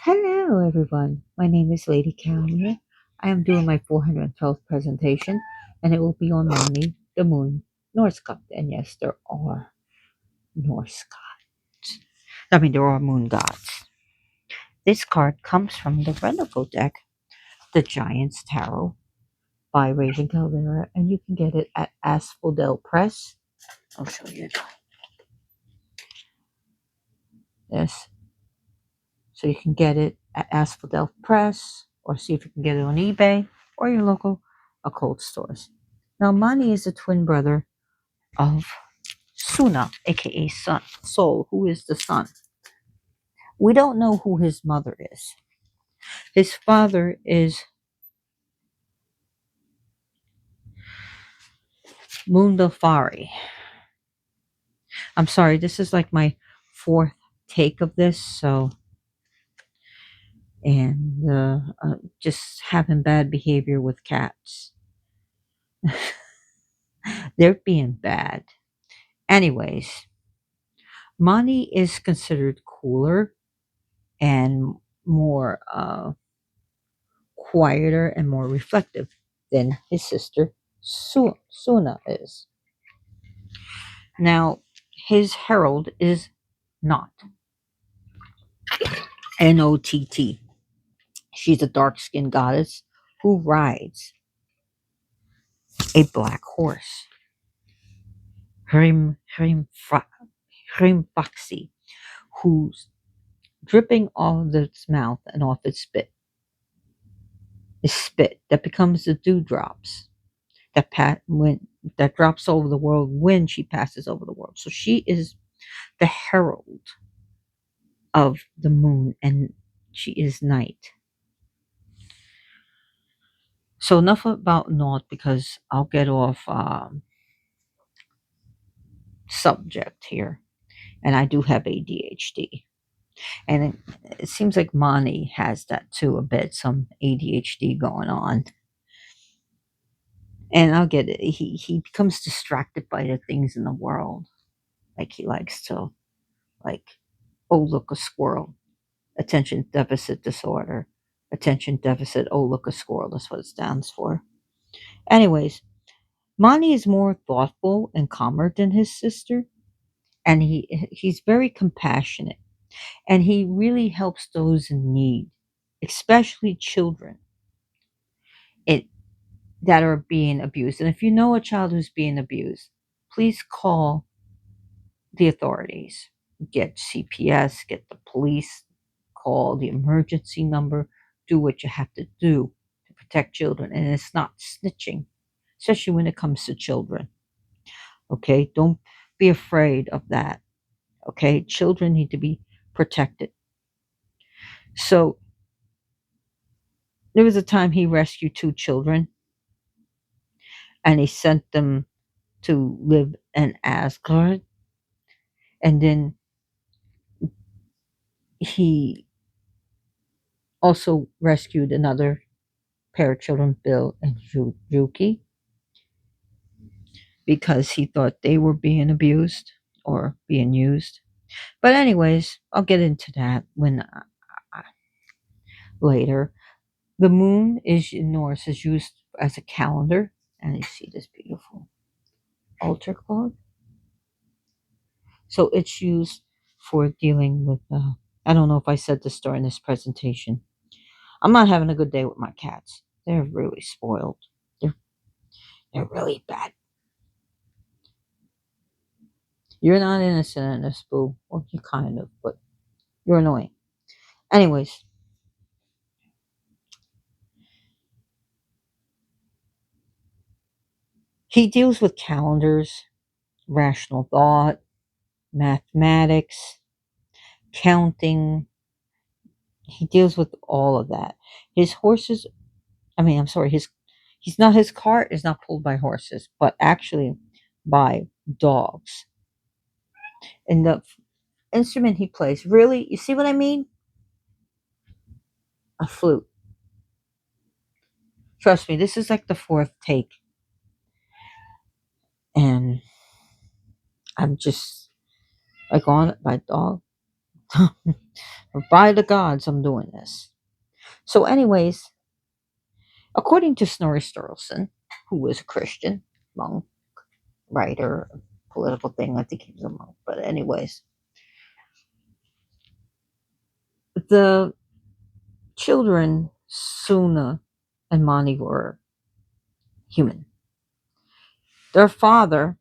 Hello, everyone. My name is Lady Calendar. I am doing my 412th presentation, and it will be on Mani, the Moon, Norse God. And yes, there are Norse gods. There are moon gods. This card comes from the Renico deck, the Giant's Tarot by Raven Caldera, and you can get it at Asphodel Press. I'll show you this. So you can get it at Asphodel Press, or see if you can get it on eBay or your local occult stores. Now, Mani is the twin brother of Suna, aka Sun, Sol, who is the sun. We don't know who his mother is. His father is Mundalfari. I'm sorry, this is like my fourth take of this, so and just having bad behavior with cats. They're being bad. Anyways, Mani is considered cooler and more quieter and more reflective than his sister Suna is. Now, his herald is Not, Nott. She's a dark skinned goddess who rides a black horse, Hrimfaxi, who's dripping off of its mouth and off its spit that becomes the dewdrops that drops over the world when she passes over the world. So she is the herald of the moon, and she is night. So enough about Nott, because I'll get off subject here, and I do have ADHD, and it seems like Mani has that too a bit, some ADHD going on. And I'll get it. He becomes distracted by the things in the world, like he likes to, like, oh look, a squirrel, attention deficit disorder, attention deficit, oh look, a squirrel. That's what it stands for. Anyways, Mani is more thoughtful and calmer than his sister, and he's very compassionate, and he really helps those in need, especially children it, that are being abused. And if you know a child who's being abused, please call the authorities, get CPS, get the police, call the emergency number, do what you have to do to protect children. And it's not snitching, especially when it comes to children. Okay, don't be afraid of that. Okay, children need to be protected. So there was a time he rescued two children and he sent them to live in Asgard. And then he also rescued another pair of children, Bill and Yuki, because he thought they were being abused or being used. But anyways, I'll get into that when later. The moon is in Norse is used as a calendar, and you see this beautiful altar cloth. So it's used for dealing with. I don't know if I said this during this presentation. I'm not having a good day with my cats. They're really spoiled. They're they're really bad. You're not innocent in this, boo. Well, you kind of, but you're annoying. Anyways, he deals with calendars, rational thought, mathematics, counting. He deals with all of that. His horses, I'm sorry, his cart is not pulled by horses, but actually by dogs. And the instrument he plays, really, you see what I mean? A flute. Trust me, this is like the fourth take. And I'm just like on it by dog. By the gods, I'm doing this. So, anyways, according to Snorri Sturluson, who was a Christian monk, writer, political thing, I think he was a monk, but anyways, the children, Suna and Mani, were human. Their father,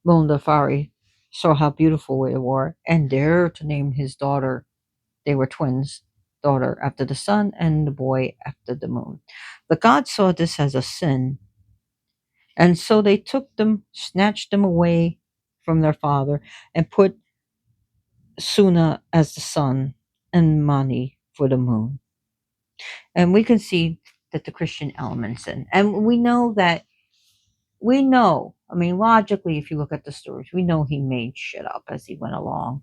Mundafari, saw how beautiful they were and dared to name his daughter. They were twins, daughter after the sun and the boy after the moon. The gods saw this as a sin, and so they took them, snatched them away from their father, and put Suna as the sun and Mani for the moon. And we can see that the Christian elements in. And I mean, logically, if you look at the stories, we know he made shit up as he went along.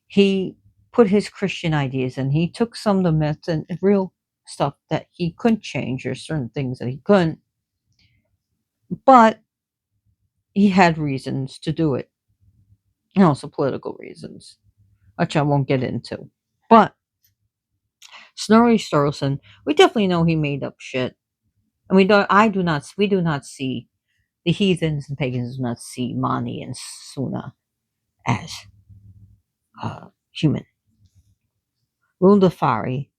He put his Christian ideas and he took some of the myths and real stuff that he couldn't change or certain things that he couldn't, but he had reasons to do it. And also political reasons, which I won't get into. But Snorri Sturluson, we definitely know he made up shit. And we do not see the heathens and pagans do not see Mani and Suna as human. Rundafari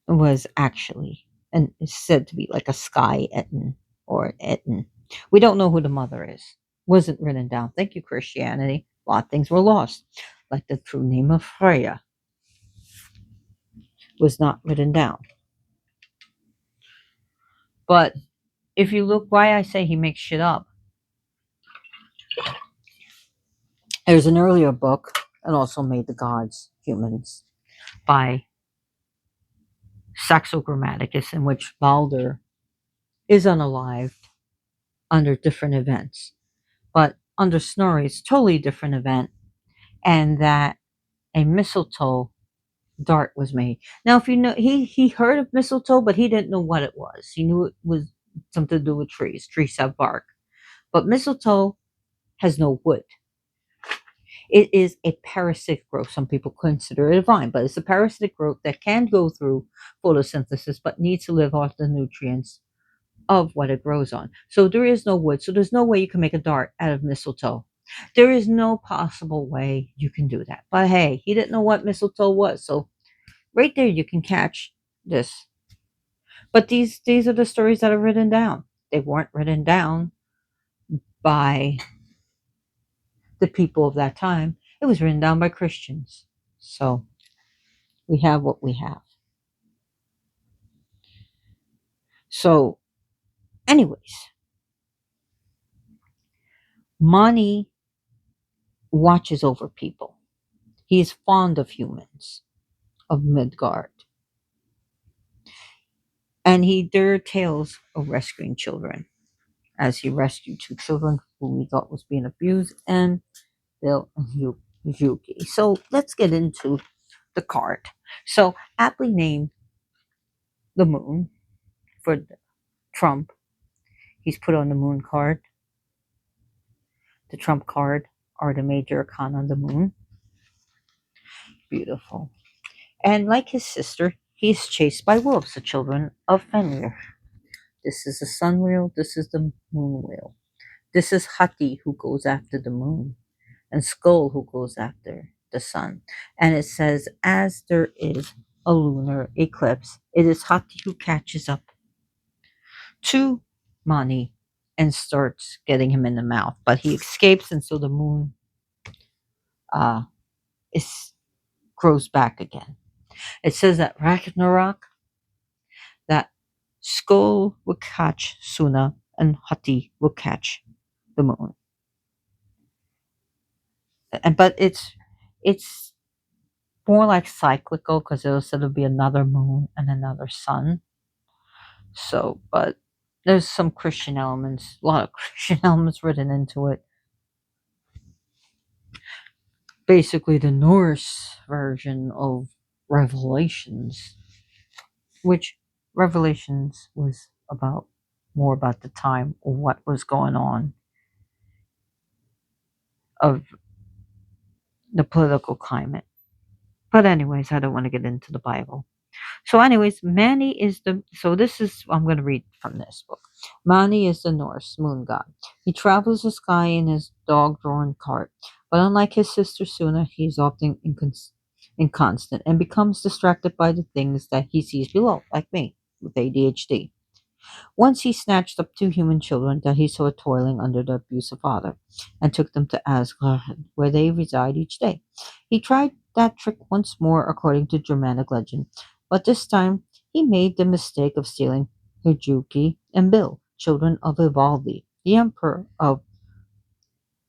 was actually and is said to be like a sky Etin or an Etin. We don't know who the mother is. Wasn't written down. Thank you, Christianity. A lot of things were lost, like the true name of Freya was not written down. But if you look, why I say he makes shit up, there's an earlier book and also made the gods humans by Saxo Grammaticus, in which Balder is unalived under different events. But under Snorri, it's a totally different event, and that a mistletoe dart was made. Now, if you know, he heard of mistletoe, but he didn't know what it was. He knew it was something to do with trees. Trees have bark, but mistletoe has no wood. It is a parasitic growth. Some people consider it a vine, but it's a parasitic growth that can go through photosynthesis, but needs to live off the nutrients of what it grows on. So there is no wood. So there's no way you can make a dart out of mistletoe. There is no possible way you can do that. But hey, he didn't know what mistletoe was. So right there you can catch this. But these are the stories that are written down. They weren't written down by the people of that time. It was written down by Christians. So we have what we have. So anyways, Mani watches over people. He is fond of humans, of Midgard. And there are tales of rescuing children, as he rescued two children who he thought was being abused, and Bill and Yuki. So let's get into the card. So aptly named the moon for Trump. He's put on the moon card. The Trump card are the major arcana on the moon. Beautiful. And like his sister, he's chased by wolves, the children of Fenrir. This is the sun wheel, this is the moon wheel. This is Hati who goes after the moon, and Skull who goes after the sun. And it says, as there is a lunar eclipse, it is Hati who catches up to Mani and starts getting him in the mouth. But he escapes, and so the moon uh, is grows back again. It says that Ragnarok, that Skull will catch Suna and Hati will catch the moon. But it's more like cyclical because it'll sort of be another moon and another sun. So, but there's some Christian elements, a lot of Christian elements written into it. Basically, the Norse version of Revelations, which Revelations was about more about the time of what was going on of the political climate. But anyways, I don't want to get into the Bible. So, anyways, Mani is the. So, this is. I'm going to read from this book. Mani is the Norse moon god. He travels the sky in his dog drawn cart. But unlike his sister Suna, he is often inconstant and becomes distracted by the things that he sees below, like me, with ADHD. Once he snatched up two human children that he saw toiling under the abusive father, and took them to Asgard, where they reside each day. He tried that trick once more, according to Germanic legend, but this time he made the mistake of stealing Hijuki and Bill, children of Ivaldi, the emperor of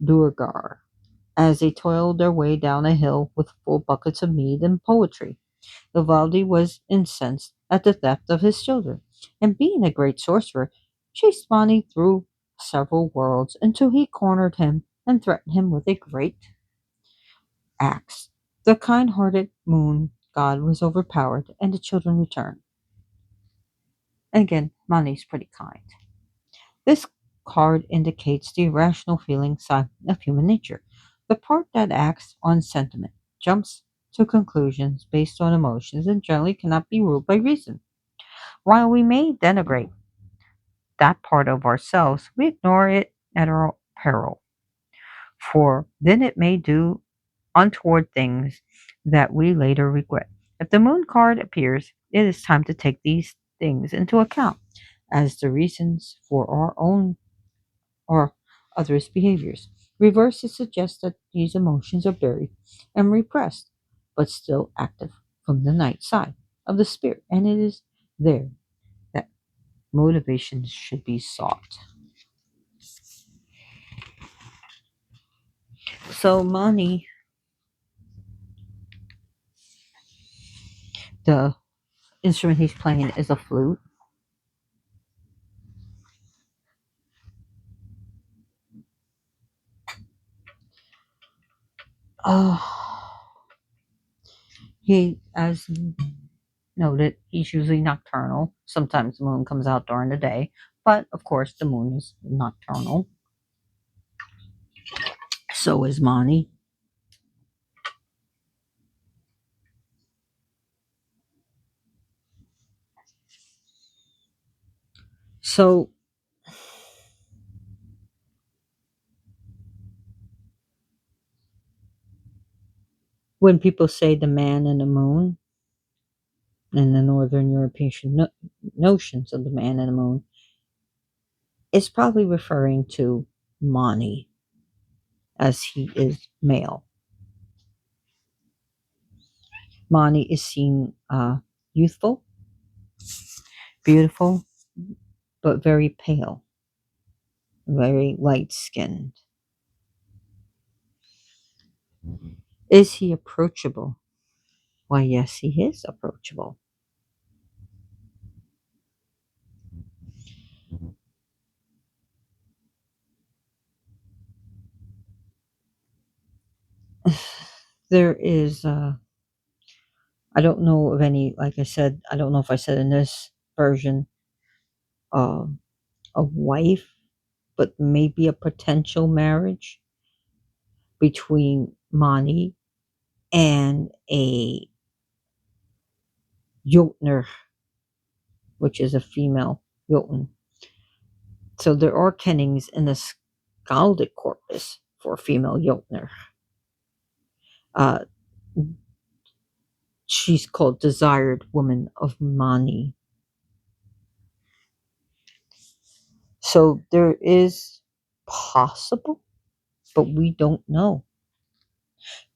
Durgar, as they toiled their way down a hill with full buckets of mead and poetry. Vivaldi was incensed at the theft of his children, and being a great sorcerer, chased Mani through several worlds until he cornered him and threatened him with a great axe. The kind hearted moon god was overpowered, and the children returned. And again, Mani's pretty kind. This card indicates the irrational feeling side of human nature, the part that acts on sentiment, jumps to conclusions based on emotions, and generally cannot be ruled by reason. While we may denigrate that part of ourselves, we ignore it at our peril, for then it may do untoward things that we later regret. If the moon card appears, it is time to take these things into account as the reasons for our own or others' behaviors. Reverse, it suggests that these emotions are buried and repressed, but still active from the night side of the spirit, and it is there that motivation should be sought. So, Mani, the instrument he's playing is a flute. Uh, he, as noted, he's usually nocturnal. Sometimes the moon comes out during the day, but of course, the moon is nocturnal. So is Mani. So, when people say the man and the moon, and the Northern European notions of the man and the moon, it's probably referring to Mani, as he is male. Mani is seen youthful, beautiful, but very pale, very light skinned. Is he approachable? Why, yes, he is approachable. There is, I don't know of any, like I said, I don't know if I said in this version, uh, a wife, but maybe a potential marriage between Mani and a Jotner, which is a female Jotun. So there are kennings in the Skaldic corpus for female Jotner. Uh, she's called Desired Woman of Mani. So there is possible, but we don't know.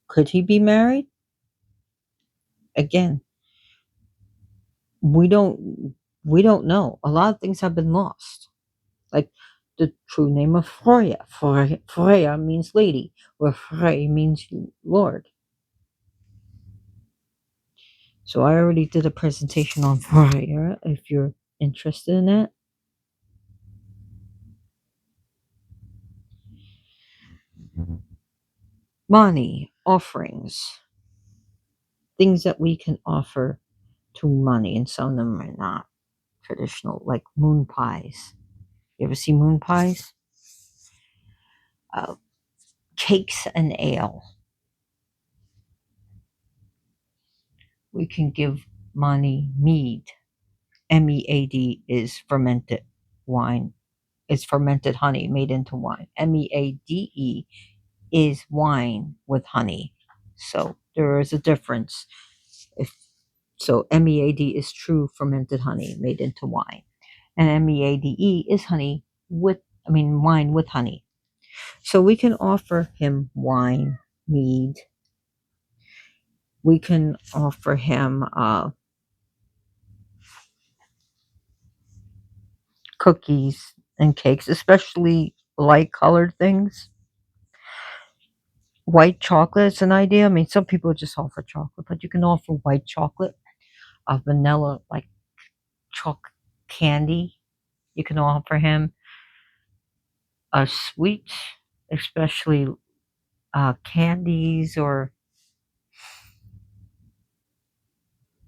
Could he be married? Again, we don't know. A lot of things have been lost. Like the true name of Freya. Freya means lady, where Frey means Lord. So I already did a presentation on Freya, if you're interested in that. Money, offerings, things that we can offer to money, and some of them are not traditional, like moon pies. You ever see moon pies? Uh, Cakes and ale. We can give Mani mead. MEAD is fermented wine. It's fermented honey made into wine. MEADE is wine with honey. So there is a difference. If so, MEAD is true fermented honey made into wine, and MEADE is honey with, wine with honey. So we can offer him wine, mead. We can offer him cookies and cakes, especially light colored things. White chocolate is an idea. I mean, some people just offer chocolate, but you can offer white chocolate, vanilla, like chalk candy. You can offer him a sweet, especially candies or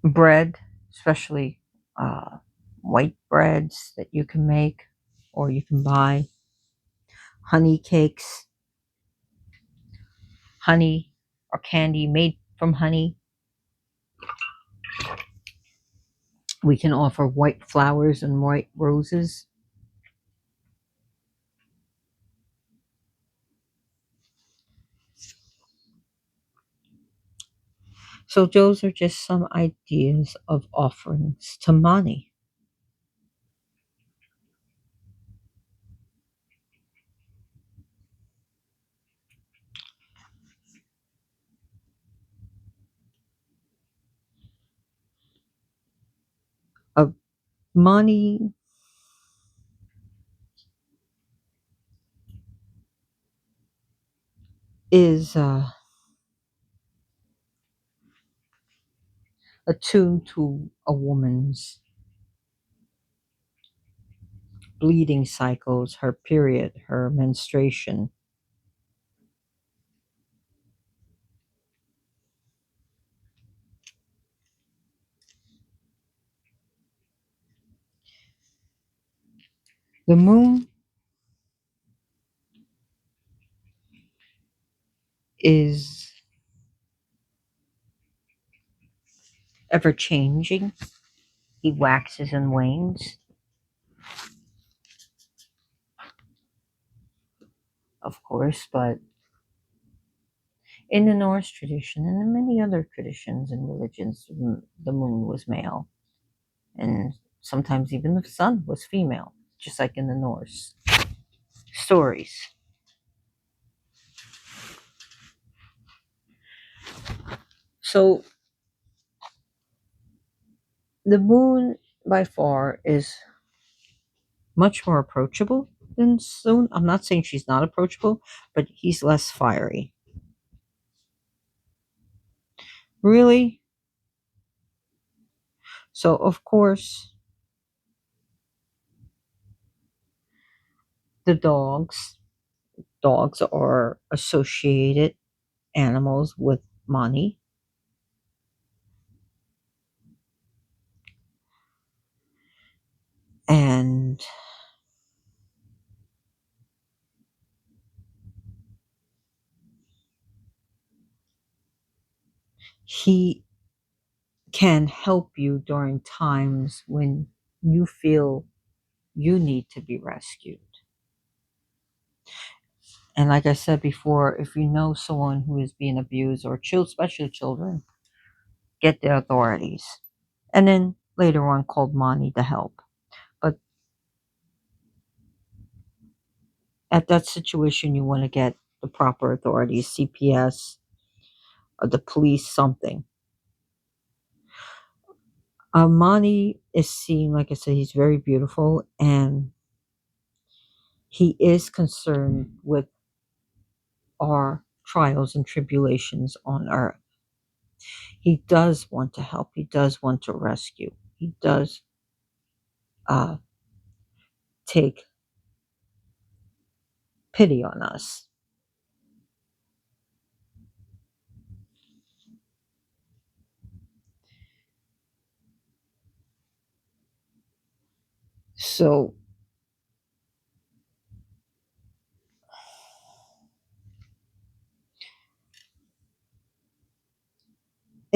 bread, especially uh, white breads that you can make or you can buy. Honey cakes, honey or candy made from honey. We can offer white flowers and white roses. So those are just some ideas of offerings to Mani. Uh, Mani is attuned to a woman's bleeding cycles, her period, her menstruation. The moon is ever changing. He waxes and wanes, of course, but in the Norse tradition and in many other traditions and religions, the moon was male, and sometimes even the sun was female, just like in the Norse stories. So the moon, by far, is much more approachable than Soon. I'm not saying she's not approachable, but he's less fiery. Really? So, of course, the dogs are associated animals with Mani, and he can help you during times when you feel you need to be rescued. And like I said before, if you know someone who is being abused or especially children, get the authorities. And then later on called Mani to help. But at that situation, you want to get the proper authorities, CPS, or the police, something. Mani is seen, like I said, he's very beautiful and he is concerned with our trials and tribulations on earth. He does want to help, he does want to rescue, he does uh, take pity on us. So,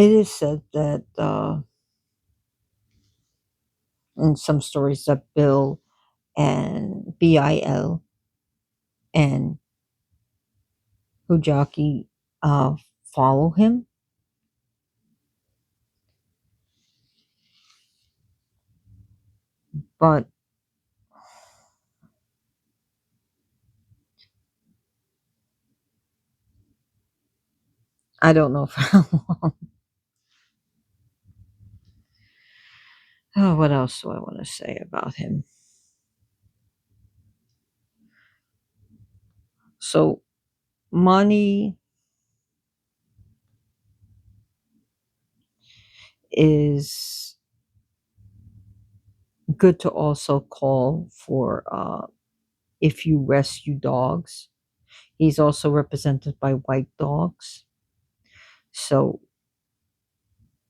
It is said that in some stories that Bill and Hujaki uh, follow him, but I don't know for how long. Oh, what else do I want to say about him? So, money is good to also call for if you rescue dogs. He's also represented by white dogs. So,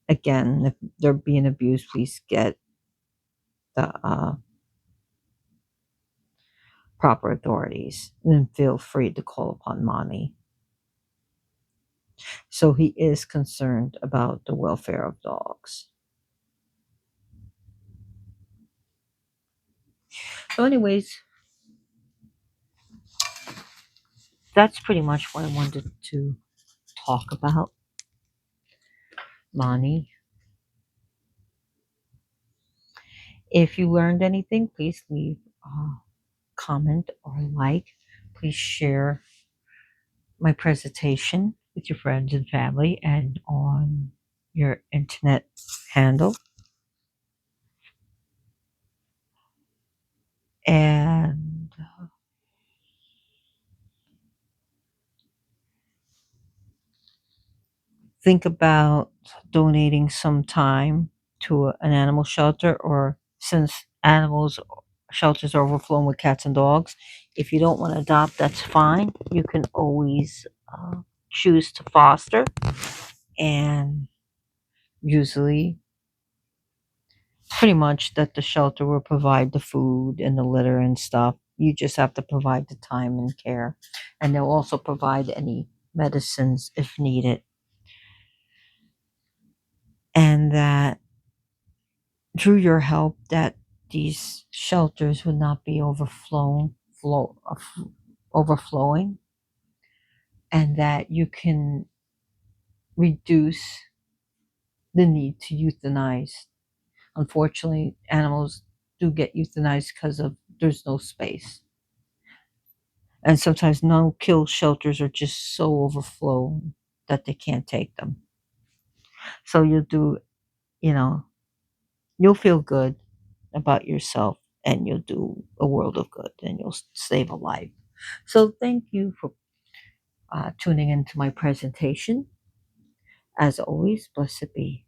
again, if they're being abused, please get the proper authorities and feel free to call upon Monty. So, he is concerned about the welfare of dogs. So, anyways, that's pretty much what I wanted to talk about. Monty. If you learned anything, please leave a comment or like. Please share my presentation with your friends and family and on your internet handle. And think about donating some time to an animal shelter, or since animals shelters are overflowing with cats and dogs, if you don't want to adopt, that's fine. You can always choose to foster, and usually pretty much that the shelter will provide the food and the litter and stuff. You just have to provide the time and care, and they'll also provide any medicines if needed. And that through your help, that these shelters would not be overflowing, and that you can reduce the need to euthanize. Unfortunately, animals do get euthanized because of there's no space. And sometimes no kill shelters are just so overflowing that they can't take them. So you know, you'll feel good about yourself, and you'll do a world of good, and you'll save a life. So thank you for tuning into my presentation. As always, blessed be.